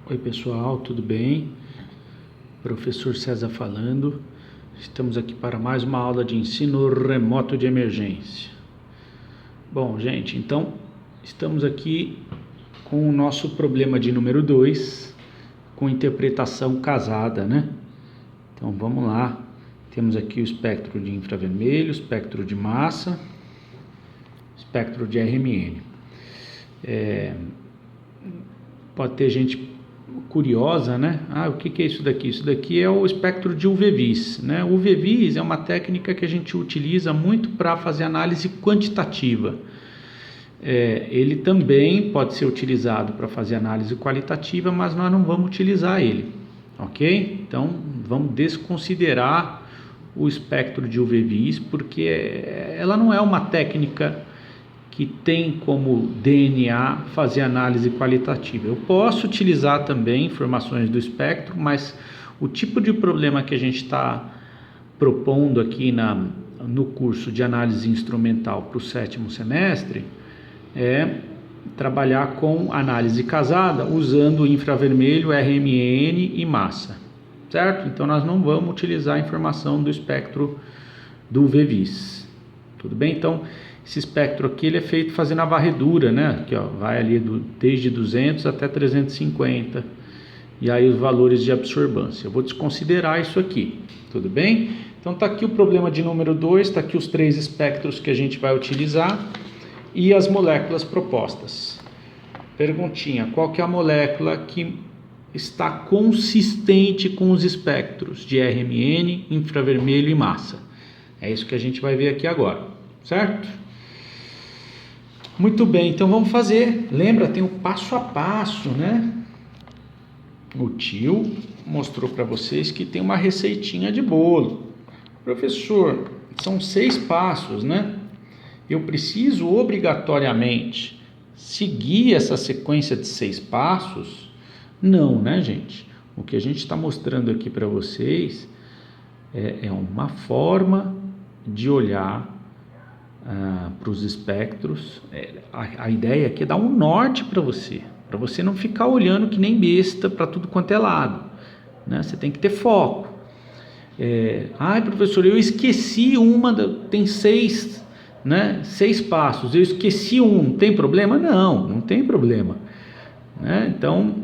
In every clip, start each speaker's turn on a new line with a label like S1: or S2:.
S1: Oi pessoal, tudo bem? Professor César falando. Estamos aqui para mais uma aula de ensino remoto de emergência. Bom, gente, então estamos aqui com o nosso problema de número 2, com interpretação casada, né? Então vamos lá. Temos aqui o espectro de infravermelho, espectro de massa, espectro de RMN. Pode ter gente curiosa, né? O que é isso daqui? Isso daqui é o espectro de UV-Vis, né? O UV-Vis é uma técnica que a gente utiliza muito para fazer análise quantitativa. Ele também pode ser utilizado para fazer análise qualitativa, mas nós não vamos utilizar ele, ok? Então vamos desconsiderar o espectro de UV-Vis, porque ela não é uma técnica que tem como DNA fazer análise qualitativa. Eu posso utilizar também informações do espectro, mas o tipo de problema que a gente está propondo aqui no curso de análise instrumental para o 7º semestre é trabalhar com análise casada usando infravermelho, RMN e massa, certo? Então nós não vamos utilizar a informação do espectro do UV-Vis, tudo bem? Então esse espectro aqui ele é feito fazendo a varredura, né? Aqui, ó, vai ali desde 200 até 350. E aí os valores de absorbância. Eu vou desconsiderar isso aqui, tudo bem? Então tá aqui o problema de número 2, tá aqui os 3 espectros que a gente vai utilizar e as moléculas propostas. Perguntinha, qual que é a molécula que está consistente com os espectros de RMN, infravermelho e massa? É isso que a gente vai ver aqui agora, certo? Muito bem, então vamos fazer. Lembra, tem o passo a passo, né? O tio mostrou para vocês que tem uma receitinha de bolo. Professor, são 6 passos, né? Eu preciso obrigatoriamente seguir essa sequência de 6 passos? Não, né, gente? O que a gente está mostrando aqui para vocês é uma forma de olhar para os espectros. A ideia aqui é dar um norte para você não ficar olhando que nem besta para tudo quanto é lado, né? Você tem que ter foco. Professor, eu esqueci tem 6, né? 6 passos, eu esqueci não tem problema? Não tem problema, né? Então,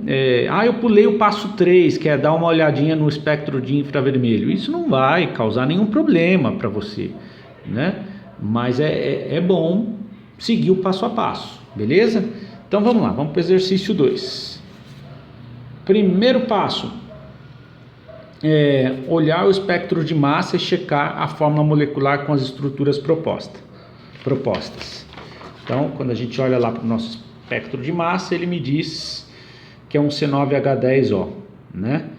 S1: eu pulei o passo 3, que é dar uma olhadinha no espectro de infravermelho. Isso não vai causar nenhum problema para você, né? Mas é bom seguir o passo a passo, beleza? Então vamos lá, vamos para o exercício 2. Primeiro passo é olhar o espectro de massa e checar a fórmula molecular com as estruturas propostas. Então, quando a gente olha lá para o nosso espectro de massa, ele me diz que é um C9H10O, né?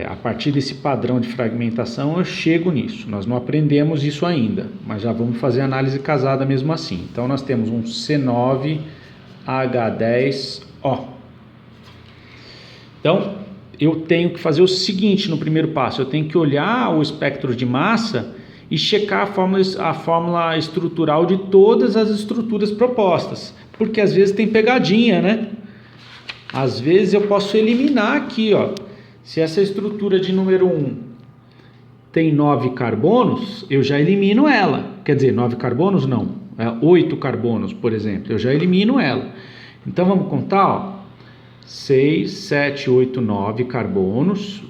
S1: A partir desse padrão de fragmentação eu chego nisso. Nós não aprendemos isso ainda, mas já vamos fazer análise casada mesmo assim. Então nós temos um C9H10O. Então eu tenho que fazer o seguinte no primeiro passo: eu tenho que olhar o espectro de massa e checar a fórmula estrutural de todas as estruturas propostas, porque às vezes tem pegadinha, né? Às vezes eu posso eliminar aqui, ó. Se essa estrutura de número 1 tem 9 carbonos, eu já elimino ela. Quer dizer, 9 carbonos não, 8 carbonos, por exemplo, eu já elimino ela. Então vamos contar, ó. 6, 7, 8, 9 carbonos,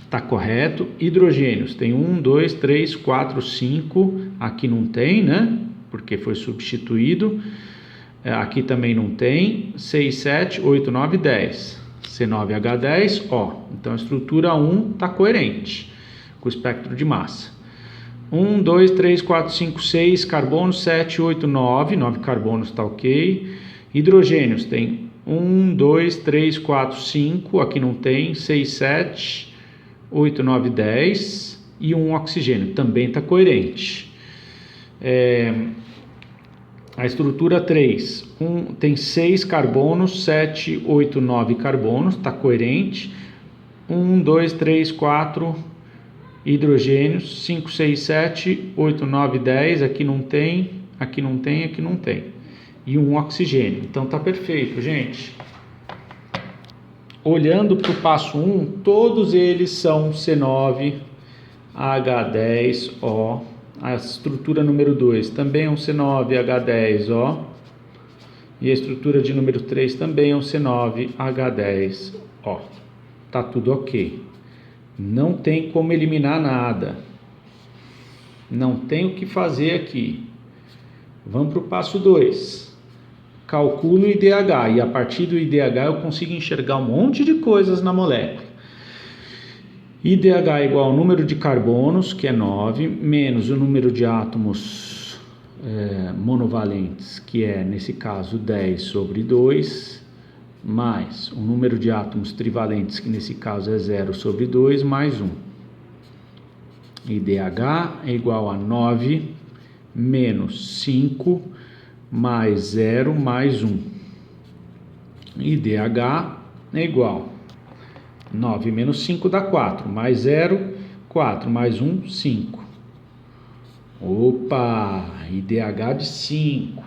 S1: tá correto. Hidrogênios, tem 1, 2, 3, 4, 5, aqui não tem, né? Porque foi substituído. Aqui também não tem. 6, 7, 8, 9, 10. C9H10O. Então a estrutura 1 está coerente com o espectro de massa. 1, 2, 3, 4, 5, 6 carbonos, 7, 8, 9. 9 carbonos está ok. Hidrogênios tem 1, 2, 3, 4, 5. Aqui não tem. 6, 7, 8, 9, 10. E 1 oxigênio. Também está coerente. A estrutura 3 tem 6 carbonos, 7, 8, 9 carbonos, está coerente. 1, 2, 3, 4 hidrogênios, 5, 6, 7, 8, 9, 10, aqui não tem, aqui não tem, aqui não tem. E 1 oxigênio, então está perfeito, gente. olhando para o passo 1, todos eles são C9H10O. A estrutura número 2 também é um C9H10O. E a estrutura de número 3 também é um C9H10O. Tá tudo ok. Não tem como eliminar nada. Não tem o que fazer aqui. Vamos para o passo 2. Calculo o IDH. E a partir do IDH eu consigo enxergar um monte de coisas na molécula. IDH é igual ao número de carbonos, que é 9, menos o número de átomos monovalentes, que é, nesse caso, 10 sobre 2, mais o número de átomos trivalentes, que nesse caso é 0 sobre 2, mais 1. IDH é igual a 9 menos 5 mais 0 mais 1. IDH é igual a 9 menos 5 dá 4, mais 0, 4, mais 1, 5. Opa, IDH de 5.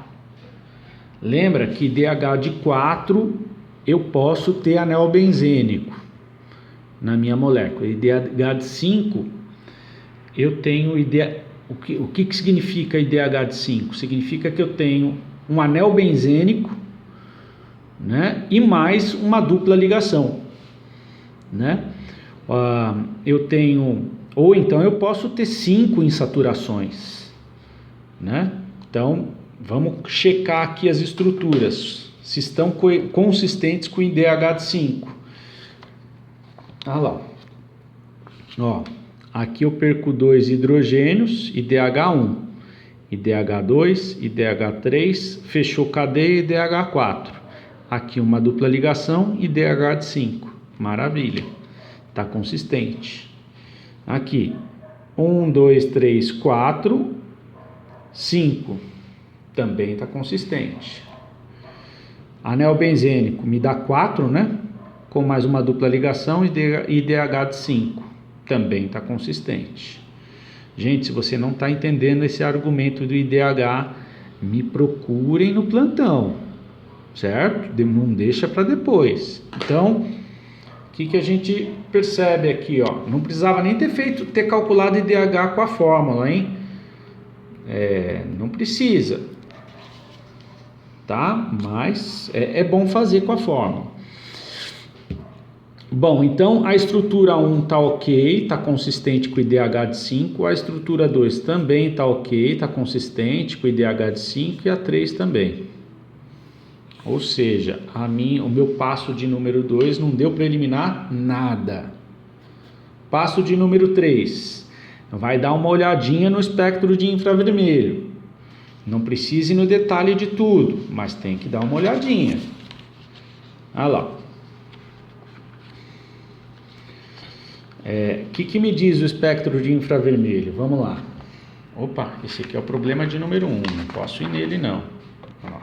S1: Lembra que IDH de 4 eu posso ter anel benzênico na minha molécula. IDH de 5 eu tenho o que significa IDH de 5? Significa que eu tenho um anel benzênico, né, e mais uma dupla ligação, né? Eu tenho, ou então eu posso ter 5 insaturações, né? Então vamos checar aqui as estruturas, se estão consistentes com o IDH de 5. Olha lá, ó, aqui eu perco 2 hidrogênios, IDH1, IDH2, IDH3, fechou cadeia, IDH4. Aqui uma dupla ligação, IDH de 5. Maravilha, está consistente. Aqui, 1, 2, 3, 4, 5. Também está consistente. Anel benzênico me dá 4, né? Com mais uma dupla ligação, IDH de 5. Também está consistente. Gente, se você não está entendendo esse argumento do IDH, me procurem no plantão, certo? Não deixa para depois. Então, o que a gente percebe aqui, ó? Não precisava nem ter calculado IDH com a fórmula, hein? Não precisa, tá? Mas é bom fazer com a fórmula. Bom, então a estrutura 1 está ok, está consistente com o IDH de 5, a estrutura 2 também está ok, está consistente com o IDH de 5 e a 3 também. Ou seja, o meu passo de número 2 não deu para eliminar nada. Passo de número 3, vai dar uma olhadinha no espectro de infravermelho. Não precisa ir no detalhe de tudo, mas tem que dar uma olhadinha. Olha lá. O que me diz o espectro de infravermelho? Vamos lá. Opa, esse aqui é o problema de número 1, não posso ir nele não. Ó.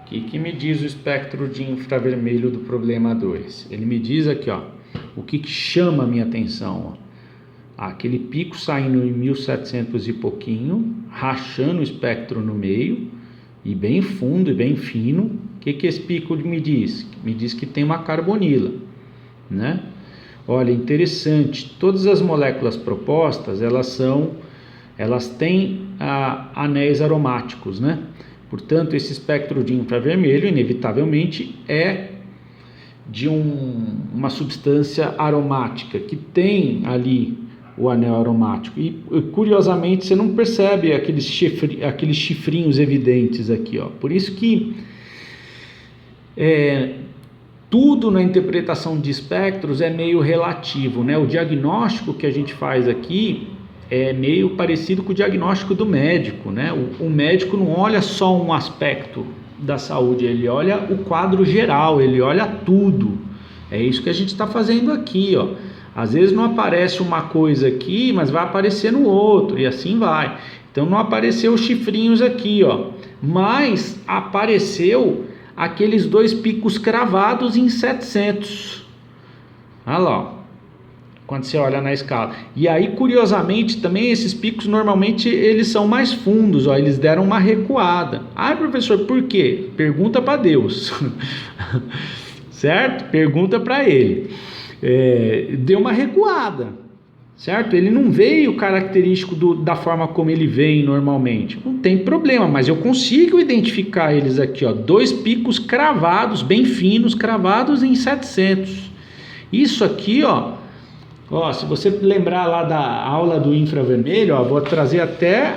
S1: O que me diz o espectro de infravermelho do problema 2? Ele me diz aqui, ó, o que chama a minha atenção, ó. Aquele pico saindo em 1700 e pouquinho, rachando o espectro no meio, e bem fundo e bem fino. O que esse pico me diz? Me diz que tem uma carbonila, né? Olha, interessante, todas as moléculas propostas, elas têm anéis aromáticos, né? Portanto, esse espectro de infravermelho, inevitavelmente, é de uma substância aromática, que tem ali o anel aromático. E, curiosamente, você não percebe aqueles chifrinhos evidentes aqui, ó. Por isso que tudo na interpretação de espectros é meio relativo, né? O diagnóstico que a gente faz aqui é meio parecido com o diagnóstico do médico, né? O médico não olha só um aspecto da saúde, ele olha o quadro geral, ele olha tudo. É isso que a gente está fazendo aqui, ó. Às vezes não aparece uma coisa aqui, mas vai aparecer no outro, e assim vai. Então não apareceu os chifrinhos aqui, ó, mas apareceu aqueles 2 picos cravados em 700. Olha lá, quando você olha na escala. E aí, curiosamente, também esses picos normalmente eles são mais fundos, ó, eles deram uma recuada. Ah, professor, por quê? Pergunta para Deus. Certo? Pergunta para ele. Deu uma recuada, certo? Ele não veio característico da forma como ele vem normalmente. Não tem problema, mas eu consigo identificar eles aqui, ó, 2 picos cravados, bem finos, cravados em 700. Isso aqui, ó, se você lembrar lá da aula do infravermelho, ó, vou trazer até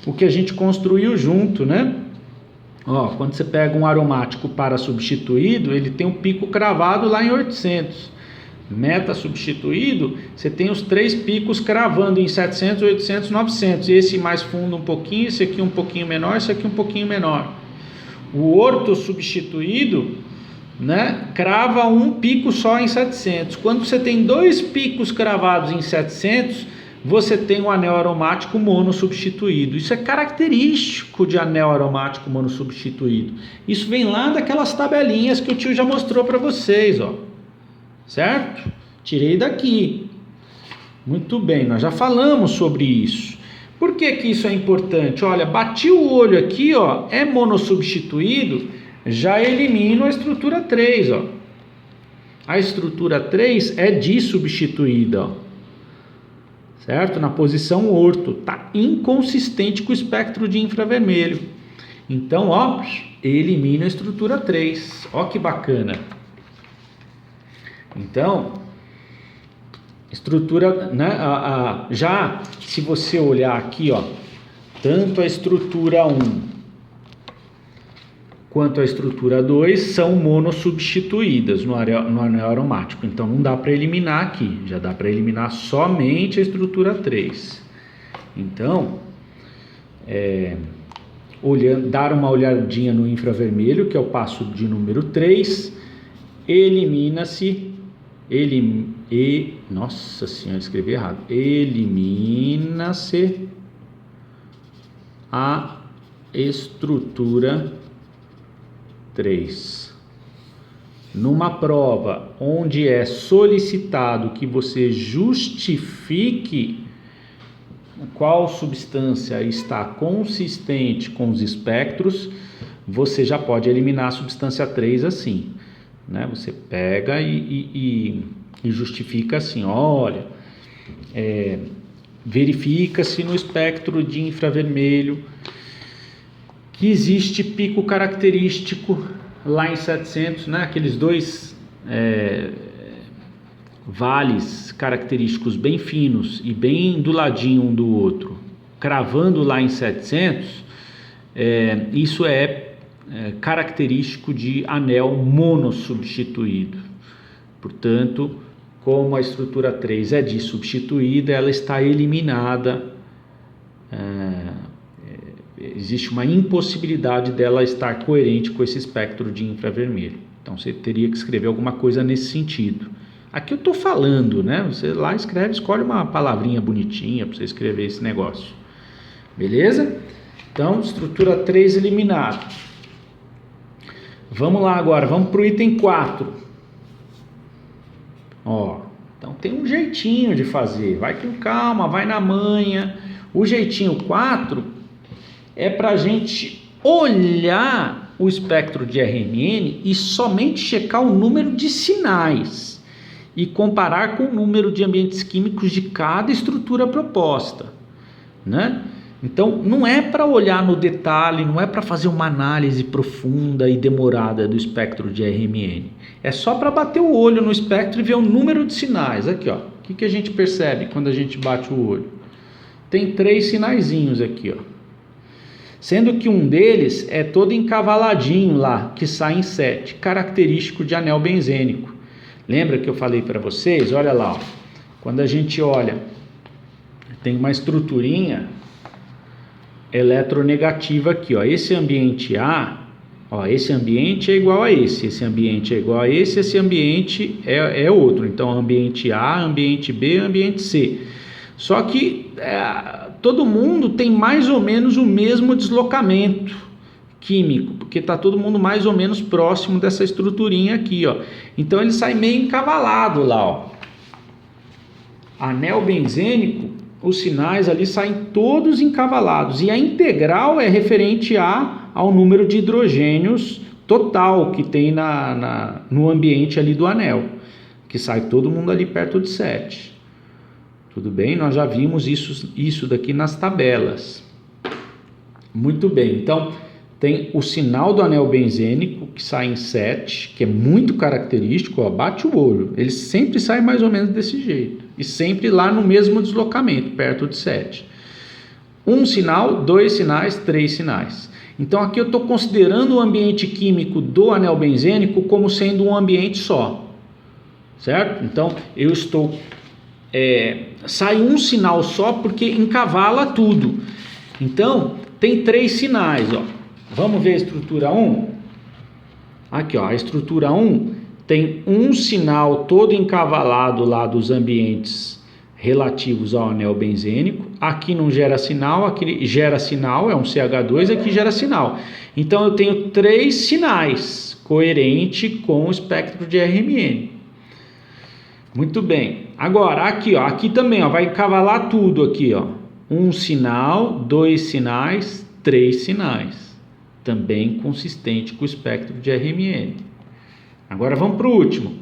S1: o que a gente construiu junto, né? Ó, quando você pega um aromático para substituído, ele tem um pico cravado lá em 800. Meta substituído, você tem os 3 picos cravando em 700, 800, 900. Esse mais fundo um pouquinho, esse aqui um pouquinho menor, esse aqui um pouquinho menor. O orto substituído, né, crava um pico só em 700. Quando você tem 2 picos cravados em 700, você tem um anel aromático monossubstituído. Isso é característico de anel aromático monossubstituído. Isso vem lá daquelas tabelinhas que o tio já mostrou para vocês, ó. Certo? Tirei daqui. Muito bem, nós já falamos sobre isso. Por que que isso é importante? Olha, bati o olho aqui, ó, é monossubstituído, já elimino a estrutura 3, ó. A estrutura 3 é dissubstituída, ó. Certo? Na posição orto, tá inconsistente com o espectro de infravermelho. Então, ó, elimina a estrutura 3. Ó que bacana. Então, estrutura, né, já se você olhar aqui, ó, tanto a estrutura 1 quanto a estrutura 2 são monossubstituídas no anel aromático. Então não dá para eliminar aqui, já dá para eliminar somente a estrutura 3. Então, dar uma olhadinha no infravermelho, que é o passo de número 3, elimina-se, nossa senhora, escrevi errado, elimina-se a estrutura 3. Numa prova onde é solicitado que você justifique qual substância está consistente com os espectros, você já pode eliminar a substância 3 assim, né? Você pega e justifica assim, olha, verifica-se no espectro de infravermelho que existe pico característico lá em 700, né? Aqueles 2 vales característicos bem finos e bem do ladinho um do outro, cravando lá em 700, isso é característico de anel monossubstituído. Portanto, como a estrutura 3 é dissubstituída, ela está eliminada. Existe uma impossibilidade dela estar coerente com esse espectro de infravermelho. Então você teria que escrever alguma coisa nesse sentido. Aqui eu estou falando, né? Você lá escolhe uma palavrinha bonitinha para você escrever esse negócio. Beleza? Então, estrutura 3 eliminada. Vamos lá agora, vamos para o item 4. Ó, então tem um jeitinho de fazer. Vai com calma, vai na manha. O jeitinho 4 é para a gente olhar o espectro de RMN e somente checar o número de sinais e comparar com o número de ambientes químicos de cada estrutura proposta, né? Então, não é para olhar no detalhe, não é para fazer uma análise profunda e demorada do espectro de RMN. É só para bater o olho no espectro e ver o número de sinais. Aqui, ó. O que a gente percebe quando a gente bate o olho? Tem 3 sinaizinhos aqui, ó. Sendo que um deles é todo encavaladinho lá, que sai em 7, característico de anel benzênico. Lembra que eu falei para vocês? Olha lá, ó. Quando a gente olha, tem uma estruturinha eletronegativa aqui, ó. Esse ambiente A, ó, esse ambiente é igual a esse ambiente é igual a esse ambiente é outro. Então, ambiente A, ambiente B, ambiente C. Só que todo mundo tem mais ou menos o mesmo deslocamento químico, porque está todo mundo mais ou menos próximo dessa estruturinha aqui, ó. Então ele sai meio encavalado lá, ó. Anel benzênico, os sinais ali saem todos encavalados, e a integral é referente ao número de hidrogênios total que tem no ambiente ali do anel, que sai todo mundo ali perto de 7. Tudo bem? Nós já vimos isso daqui nas tabelas. Muito bem, então tem o sinal do anel benzênico que sai em 7, que é muito característico, ó, bate o olho, ele sempre sai mais ou menos desse jeito, e sempre lá no mesmo deslocamento, perto de 7. Um sinal, 2 sinais, 3 sinais. Então aqui eu estou considerando o ambiente químico do anel benzênico como sendo um ambiente só, certo? Então eu estou... sai um sinal só porque encavala tudo. Então tem 3 sinais, ó. Vamos ver a estrutura 1? Aqui, ó, a estrutura 1 tem um sinal todo encavalado lá dos ambientes relativos ao anel benzênico. Aqui não gera sinal, aqui gera sinal, é um CH2, aqui gera sinal. Então eu tenho 3 sinais, coerente com o espectro de RMN. Muito bem. Agora, aqui, ó, aqui também, ó, vai encavalar tudo aqui, ó. Um sinal, 2 sinais, 3 sinais. Também consistente com o espectro de RMN. Agora vamos para o último.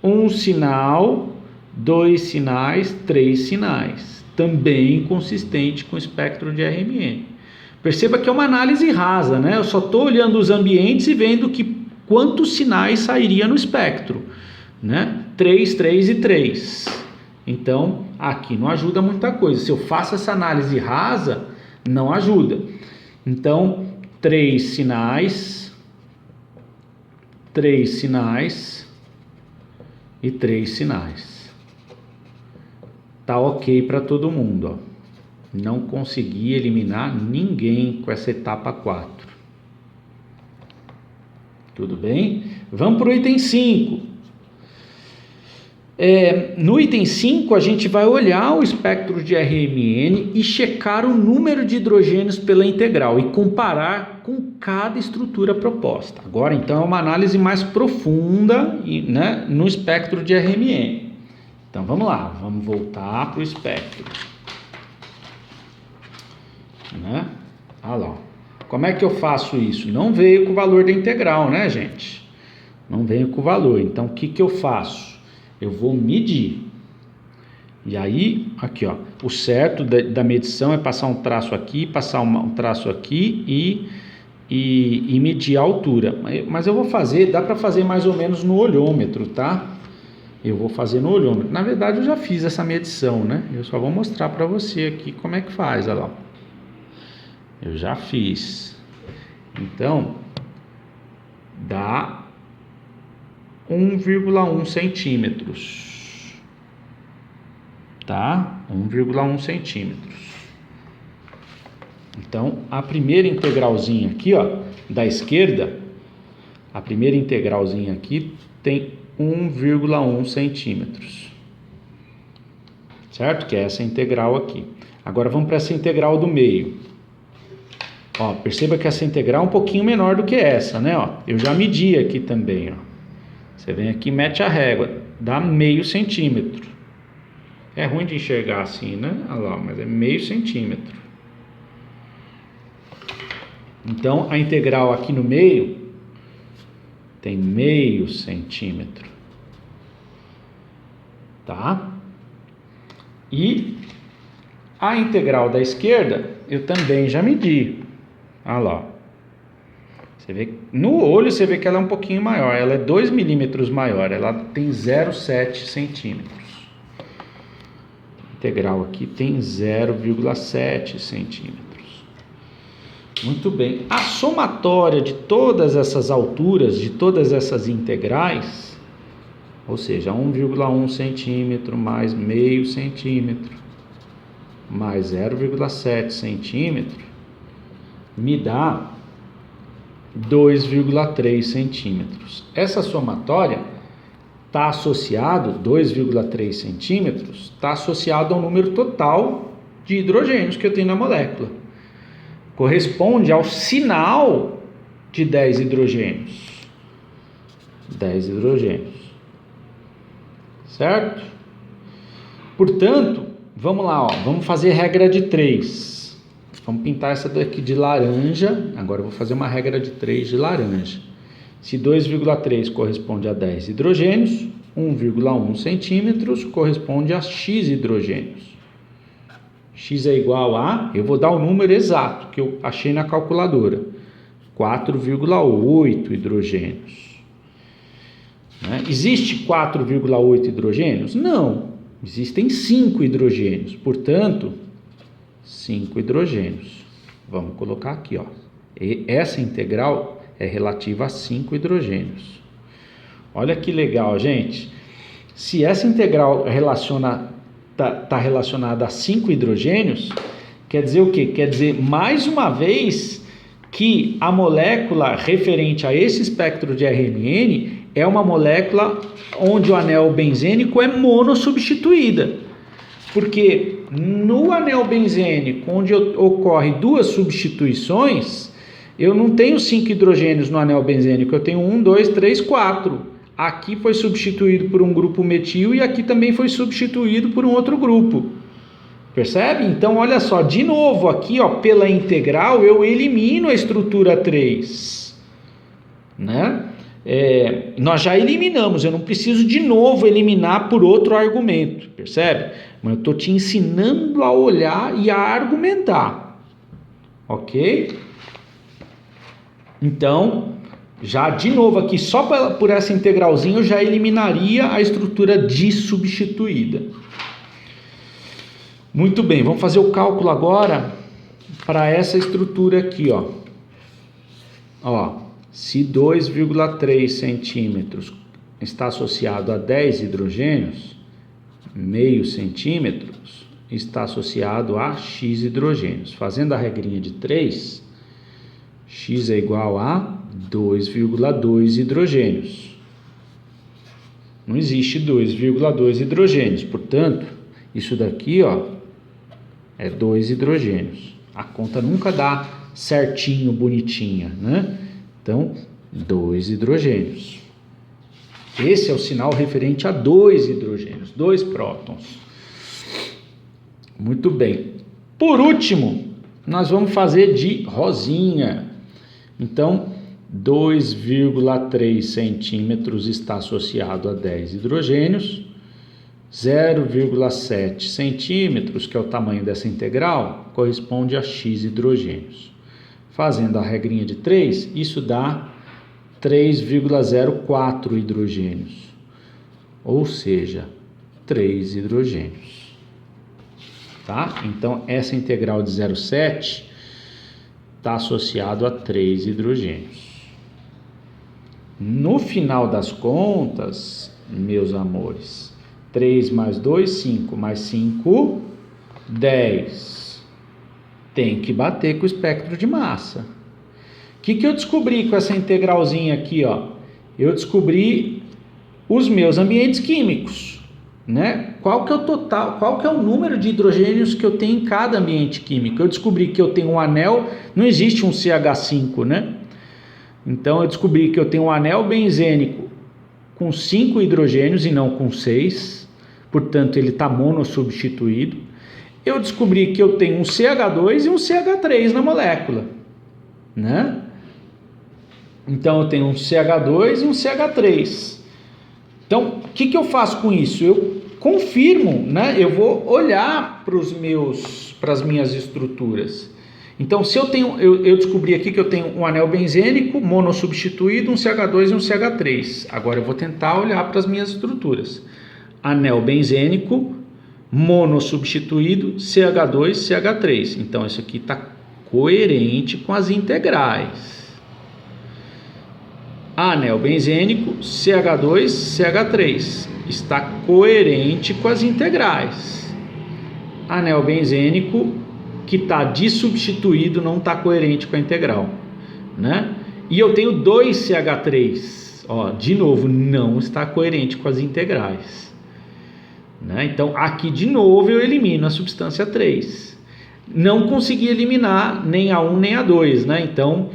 S1: Um sinal, 2 sinais, 3 sinais. Também consistente com o espectro de RMN. Perceba que é uma análise rasa, né? Eu só estou olhando os ambientes e vendo quantos sinais sairia no espectro, né? 3, 3 e 3. Então, aqui não ajuda muita coisa. Se eu faço essa análise rasa, não ajuda. Então, 3 sinais e 3 sinais. Tá ok para todo mundo, ó. Não consegui eliminar ninguém com essa etapa 4. Tudo bem? Vamos para o item 5. No item 5 a gente vai olhar o espectro de RMN e checar o número de hidrogênios pela integral e comparar com cada estrutura proposta. Agora então é uma análise mais profunda, né, no espectro de RMN. Então vamos lá, vamos voltar para o espectro, né? Olha lá. Como é que eu faço isso? Não veio com o valor da integral, né, gente? Não veio com o valor. Então o que eu faço? Eu vou medir. E aí, aqui, ó, o certo da medição é passar um traço aqui, passar um traço aqui e medir a altura. Mas eu vou fazer, dá para fazer mais ou menos no olhômetro, tá? Eu vou fazer no olhômetro. Na verdade, eu já fiz essa medição, né? Eu só vou mostrar para você aqui como é que faz, olha lá. Eu já fiz. Então, dá 1,1 centímetros, tá? 1,1 centímetros. Então, a primeira integralzinha aqui, ó, da esquerda, a primeira integralzinha aqui tem 1,1 centímetros, certo? Que é essa integral aqui. Agora vamos para essa integral do meio. Ó, perceba que essa integral é um pouquinho menor do que essa, né? Ó, eu já medi aqui também, ó. Você vem aqui e mete a régua, dá meio centímetro. É ruim de enxergar assim, né? Olha lá, mas é meio centímetro. Então, a integral aqui no meio tem meio centímetro. Tá? E a integral da esquerda eu também já medi. Olha lá. Você vê, no olho você vê que ela é um pouquinho maior, ela é 2 milímetros maior, ela tem 0,7 centímetros. A integral aqui tem 0,7 centímetros. Muito bem, a somatória de todas essas alturas, de todas essas integrais, ou seja, 1,1 centímetro mais meio centímetro, mais 0,7 centímetro, me dá 2,3 centímetros. Essa somatória está associado, 2,3 centímetros, está associado ao número total de hidrogênios que eu tenho na molécula. Corresponde ao sinal de 10 hidrogênios. 10 hidrogênios. Certo? Portanto, vamos lá, ó, vamos fazer regra de 3. Vamos pintar essa daqui de laranja. Agora eu vou fazer uma regra de 3 de laranja. Se 2,3 corresponde a 10 hidrogênios, 1,1 centímetros corresponde a X hidrogênios. X é igual a, eu vou dar o número exato que eu achei na calculadora, 4,8 hidrogênios. Né? Existe 4,8 hidrogênios? Não, existem 5 hidrogênios, portanto, 5 hidrogênios. Vamos colocar aqui, ó. E essa integral é relativa a 5 hidrogênios. Olha que legal, gente. Se essa integral está relacionada a 5 hidrogênios, quer dizer o quê? Quer dizer, mais uma vez, que a molécula referente a esse espectro de RMN é uma molécula onde o anel benzênico é monossubstituída. Porque no anel benzênico, onde ocorre 2 substituições, eu não tenho 5 hidrogênios no anel benzênico, eu tenho 1, 2, 3, 4. Aqui foi substituído por um grupo metil e aqui também foi substituído por um outro grupo. Percebe? Então, olha só, de novo aqui, ó, pela integral, eu elimino a estrutura 3. Né? Nós já eliminamos, eu não preciso de novo eliminar por outro argumento, percebe? Mas eu estou te ensinando a olhar e a argumentar. Ok? Então, já de novo aqui, só por essa integralzinha eu já eliminaria a estrutura dissubstituída. Muito bem, vamos fazer o cálculo agora para essa estrutura aqui, ó. Ó, se 2,3 centímetros está associado a 10 hidrogênios, meio centímetros está associado a X hidrogênios. Fazendo a regrinha de 3, X é igual a 2,2 hidrogênios. Não existe 2,2 hidrogênios, portanto, isso daqui, ó, é 2 hidrogênios. A conta nunca dá certinho, bonitinha, né? Então, 2 hidrogênios. Esse é o sinal referente a 2 hidrogênios, 2 prótons. Muito bem. Por último, nós vamos fazer de rosinha. Então, 2,3 centímetros está associado a 10 hidrogênios. 0,7 centímetros, que é o tamanho dessa integral, corresponde a X hidrogênios. Fazendo a regrinha de 3, isso dá 3,04 hidrogênios, ou seja, 3 hidrogênios. Tá? Então, essa integral de 0,7 está associado a 3 hidrogênios. No final das contas, meus amores, 3 mais 2, 5, mais 5, 10. Tem que bater com o espectro de massa. O que eu descobri com essa integralzinha aqui, ó? Eu descobri os meus ambientes químicos, né? Qual que é o total, qual que é o número de hidrogênios que eu tenho em cada ambiente químico? Eu descobri que eu tenho um anel, não existe um CH5, né? Então eu descobri que eu tenho um anel benzênico com 5 hidrogênios e não com 6, portanto ele está monossubstituído. Eu descobri que eu tenho um CH2 e um CH3 na molécula, né? Então eu tenho um CH2 e um CH3. Então, o que eu faço com isso? Eu confirmo, né? Eu vou olhar para as minhas estruturas. Então, se eu descobri aqui que eu tenho um anel benzênico monossubstituído, um CH2 e um CH3. Agora eu vou tentar olhar para as minhas estruturas. Anel benzênico monossubstituído, CH2, CH3. Então, isso aqui está coerente com as integrais. Anel benzênico, CH2, CH3. Está coerente com as integrais. Anel benzênico que está dissubstituído não está coerente com a integral, né? E eu tenho 2 CH3. Ó, de novo, não está coerente com as integrais. Né? Então, aqui de novo eu elimino a substância 3. Não consegui eliminar nem a 1 nem a 2, né? Então,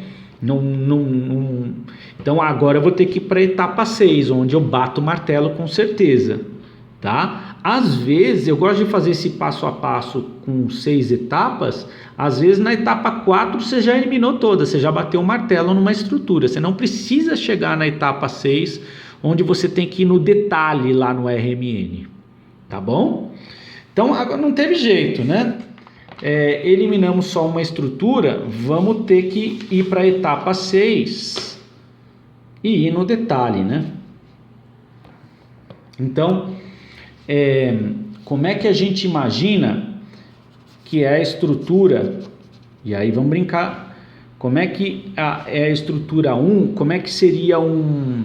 S1: então agora eu vou ter que ir para a etapa 6, onde eu bato o martelo com certeza. tá? Às vezes, eu gosto de fazer esse passo a passo com 6 etapas. Às vezes, na etapa 4, você já eliminou todas, você já bateu o martelo numa estrutura. Você não precisa chegar na etapa 6, onde você tem que ir no detalhe lá no RMN, tá bom? Então, agora não teve jeito, né? Eliminamos só uma estrutura, vamos ter que ir para a etapa 6 e ir no detalhe, né? Então, como é que a gente imagina que é a estrutura? E aí vamos brincar. Como é que é a estrutura 1? Como é que seria um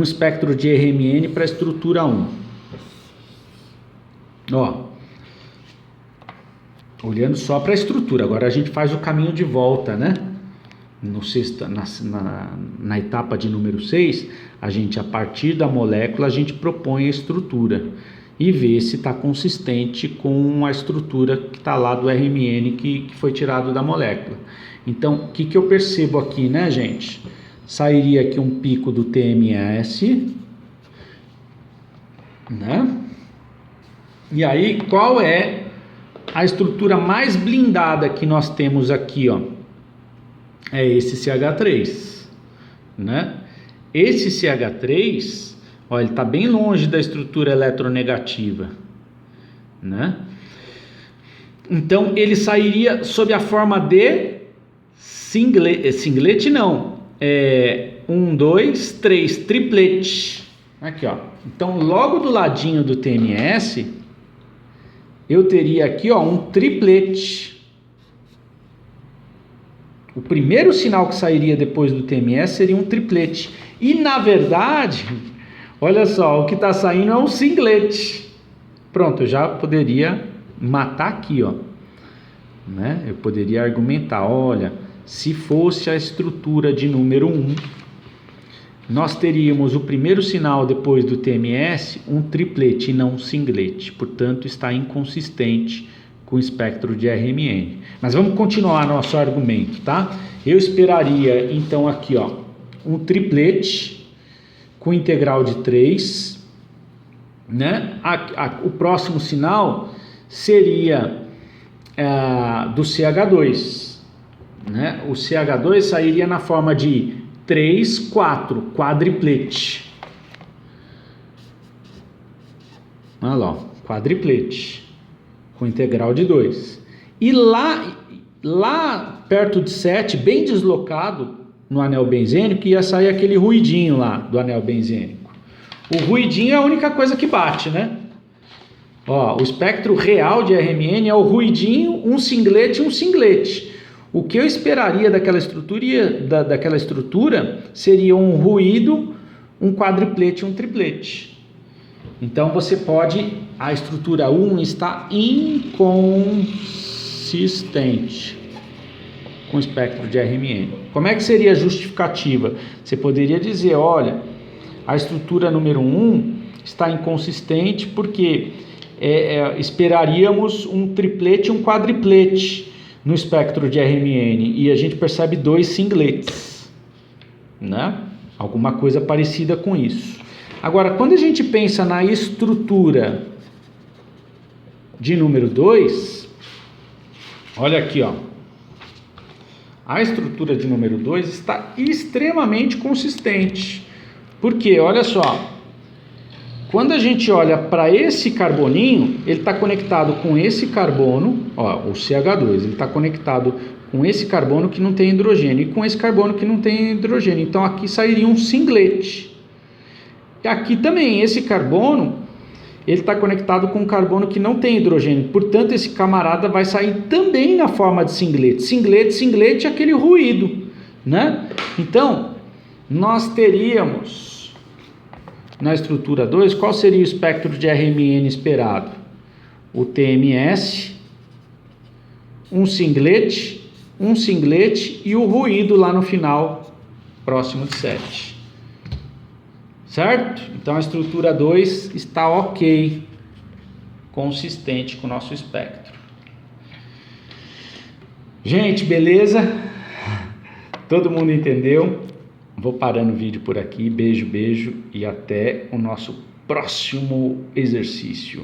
S1: espectro de RMN para a estrutura 1? Ó, olhando só para a estrutura. Agora a gente faz o caminho de volta, né? Na etapa de número 6, a gente, a partir da molécula, a gente propõe a estrutura e vê se está consistente com a estrutura que está lá do RMN que foi tirado da molécula. Então, o que eu percebo aqui, né, gente? Sairia aqui um pico do TMS, né? E aí, qual é a estrutura mais blindada que nós temos aqui, ó? É esse CH3, né? Esse CH3, ó, ele está bem longe da estrutura eletronegativa, né? Então, ele sairia sob a forma de singlet não, 1, 2, 3, triplete. Aqui, ó. Então, logo do ladinho do TMS, eu teria aqui, ó, um triplete. O primeiro sinal que sairia depois do TMS seria um triplete. E, na verdade, olha só, o que está saindo é um singlet. Pronto, eu já poderia matar aqui, ó, né? Eu poderia argumentar, olha, se fosse a estrutura de número 1, nós teríamos o primeiro sinal depois do TMS, um triplete e não um singlet. Portanto, está inconsistente com o espectro de RMN. Mas vamos continuar nosso argumento, tá? Eu esperaria, então, aqui, ó, um triplete com integral de 3, né? O próximo sinal seria do CH2, né? O CH2 sairia na forma de 3, 4, quadriplete. Olha lá, quadriplete com integral de 2. E lá perto de 7, bem deslocado no anel benzênico, ia sair aquele ruidinho lá do anel benzênico. O ruidinho é a única coisa que bate, né? Ó, o espectro real de RMN é o ruidinho, um singlete e um singlete. O que eu esperaria daquela estrutura seria um ruído, um quadriplete e um triplete. Então você pode, a estrutura 1 está inconsistente com o espectro de RMN. Como é que seria a justificativa? Você poderia dizer, olha, a estrutura número 1 está inconsistente porque esperaríamos um triplete e um quadriplete no espectro de RMN e a gente percebe 2 singletes, né? Alguma coisa parecida com isso. Agora, quando a gente pensa na estrutura de número 2, olha aqui, ó. A estrutura de número 2 está extremamente consistente. Por quê? Olha só. Quando a gente olha para esse carboninho, ele está conectado com esse carbono, ó, o CH2, ele está conectado com esse carbono que não tem hidrogênio e com esse carbono que não tem hidrogênio. Então aqui sairia um singlete. E aqui também, esse carbono, ele está conectado com um carbono que não tem hidrogênio. Portanto, esse camarada vai sair também na forma de singlete. Singlete, singlete é aquele ruído, né? Então, nós teríamos na estrutura 2, qual seria o espectro de RMN esperado? O TMS, um singlete e o ruído lá no final, próximo de 7. Certo? Então a estrutura 2 está ok, consistente com o nosso espectro. Gente, beleza? Todo mundo entendeu? Vou parando o vídeo por aqui. Beijo, beijo e até o nosso próximo exercício.